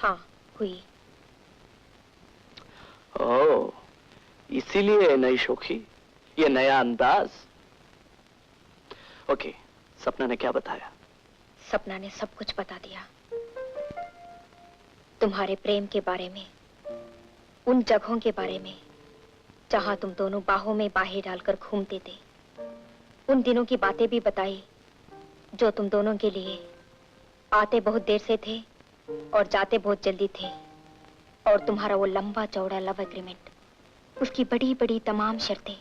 हाँ हुई। ओह, इसीलिए नई शोखी, ये नया अंदाज। ओके, सपना ने क्या बताया? सपना ने सब कुछ बता दिया। तुम्हारे प्रेम के बारे में, उन जगहों के बारे में जहां तुम दोनों बाहों में बाहें डालकर घूमते थे। उन दिनों की बातें भी बताई जो तुम दोनों के लिए आते बहुत देर से थे और जाते बहुत जल्दी थे। और तुम्हारा वो लंबा चौड़ा लव एग्रीमेंट, उसकी बड़ी बड़ी तमाम शर्तें।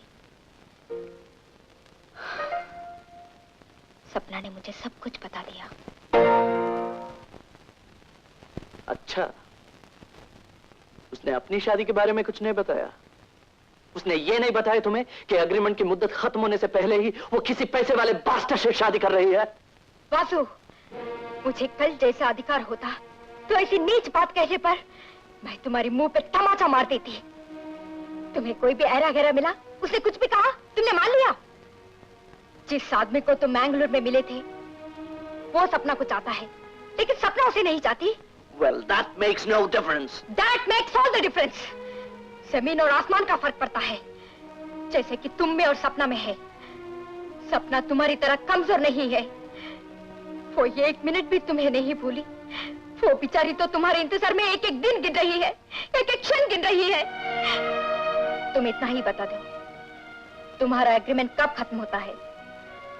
सपना ने मुझे सब कुछ बता दिया। अच्छा, उसने अपनी शादी के बारे में कुछ नहीं बताया? उसने ये नहीं बताया तुम्हें कि एग्रीमेंट की मुद्दत खत्म होने से पहले ही वो किसी पैसे वाले बास्टर से शादी कर रही है? वासु, मुझे कल जैसा अधिकार होता तो ऐसी नीच बात कहने पर मैं तुम्हारी मुंह पे तमाचा मार देती। तुम्हें कोई भी ऐरा गहरा मिला, उसने कुछ भी कहा, तुमने मान लिया? जिस आदमी को तुम मैंगलोर में मिले थे वो सपना को चाहता है, लेकिन सपना उसे नहीं चाहती। Well, that makes no difference. That makes all the difference. जमीन और आसमान का फर्क पड़ता है, जैसे कि तुम में और सपना में है। सपना तुम्हारी तरह कमजोर नहीं है। वो ये एक मिनट भी तुम्हें नहीं भूली। वो बेचारी तो तुम्हारे इंतजार में एक एक दिन गिन रही है, एक एक क्षण गिन रही है। तुम इतना ही बता दो, तुम्हारा एग्रीमेंट कब खत्म होता है?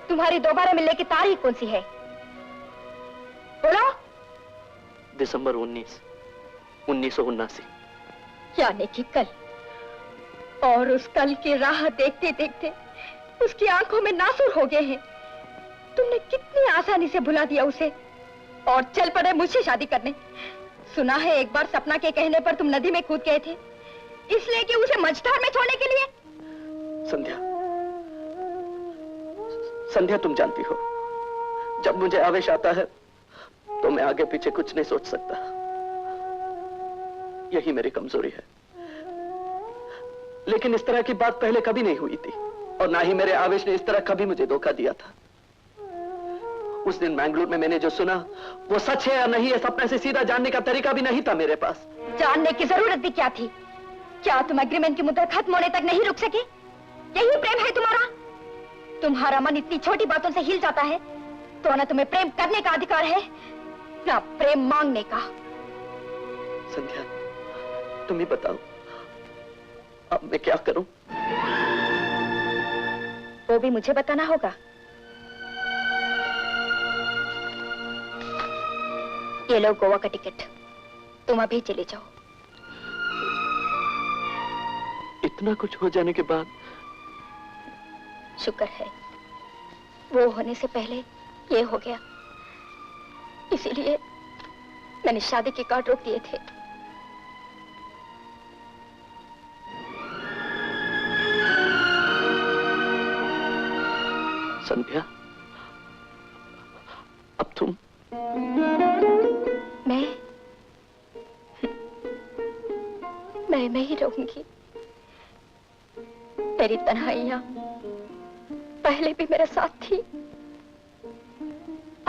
तुम्हारी दोबारा मिलने की तारीख कौन सी है? बोलो। दिसंबर 1979। यानी कि कल। और उस कल की राह देखते देखते उसकी आंखों में नासुर हो गए हैं। तुमने कितनी आसानी से भुला दिया उसे और चल पड़े मुझसे शादी करने। सुना है एक बार सपना के कहने पर तुम नदी में कूद गए थे, इसलिए कि उसे मझधार में छोड़ने के लिए। संध्या, संध्या, तुम जानती हो जब मुझे आवेश आता है तो मैं आगे पीछे कुछ नहीं सोच सकता। यही मेरी कमजोरी है। लेकिन इस तरह की बात पहले कभी नहीं हुई थी और ना ही मेरे आवेश ने इस तरह कभी मुझे धोखा दिया था। उस दिन मैंगलोर में मैंने जो सुना वो सच है या नहीं है, सपने से सीधा जानने का तरीका भी नहीं था मेरे पास। जानने की जरूरत भी क्या थी? क्या तुम एग्रीमेंट की मुद्दत खत्म होने तक नहीं रुक सके? यही प्रेम है तुम्हारा? तुम्हारा मन इतनी छोटी बातों से हिल जाता है तो ना तुम्हें प्रेम करने का अधिकार है ना प्रेम मांगने का। संध्या, तुम ही बताओ, अब मैं क्या करूं? वो भी मुझे बताना होगा। ये लो गोवा का टिकट, तुम अभी चले जाओ। इतना कुछ हो जाने के बाद? शुक्र है वो होने से पहले ये हो गया, इसीलिए मैंने शादी के कार्ड रोक दिए थे। संध्या, अब तुम? मैं ही रहूंगी। मेरी तन्हाइयां पहले भी मेरे साथ थी,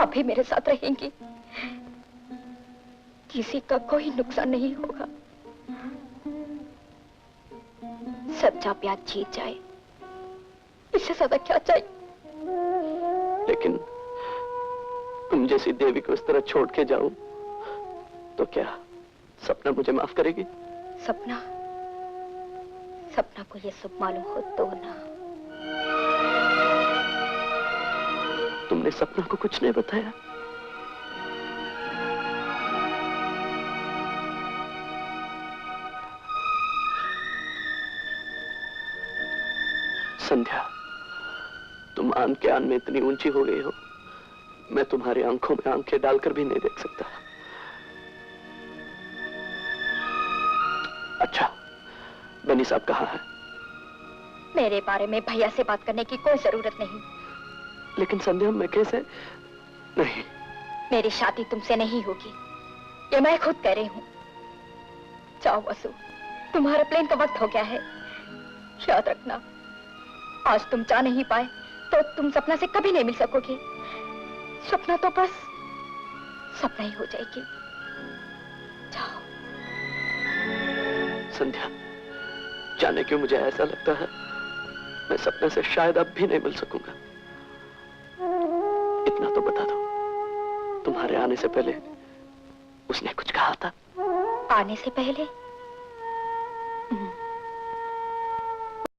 अभी मेरे साथ रहेंगी। किसी का कोई नुकसान नहीं होगा। सच्चा प्यार जीत जाए, इससे ज्यादा क्या चाहिए? लेकिन तुम जैसी देवी को इस तरह छोड़ के जाऊं तो क्या सपना मुझे माफ करेगी? सपना को ये सब मालूम हो तो ना। तुमने सपना को कुछ नहीं बताया? संध्या, तुम आन के आन में इतनी ऊंची हो गई हो, मैं तुम्हारी आंखों में आंखें डालकर भी नहीं देख सकता। अच्छा, बनी साहब कहाँ है? मेरे बारे में भैया से बात करने की कोई जरूरत नहीं। लेकिन संध्या, मैं कैसे? नहीं, मेरी शादी तुमसे नहीं होगी, ये मैं खुद कह रही हूँ। जाओ वसु, तुम्हारे प्लेन का वक्त हो गया है। याद रखना, आज तुम जा नहीं पाए तो तुम सपना से कभी नहीं मिल सकोगी। सपना तो बस सपना ही हो जाएगी। जाओ। संध्या, जाने क्यों मुझे ऐसा लगता है मैं सपने से शायद अब भी नहीं मिल सकूंगा। इतना तो बता दो, तुम्हारे आने से पहले उसने कुछ कहा था? आने से पहले?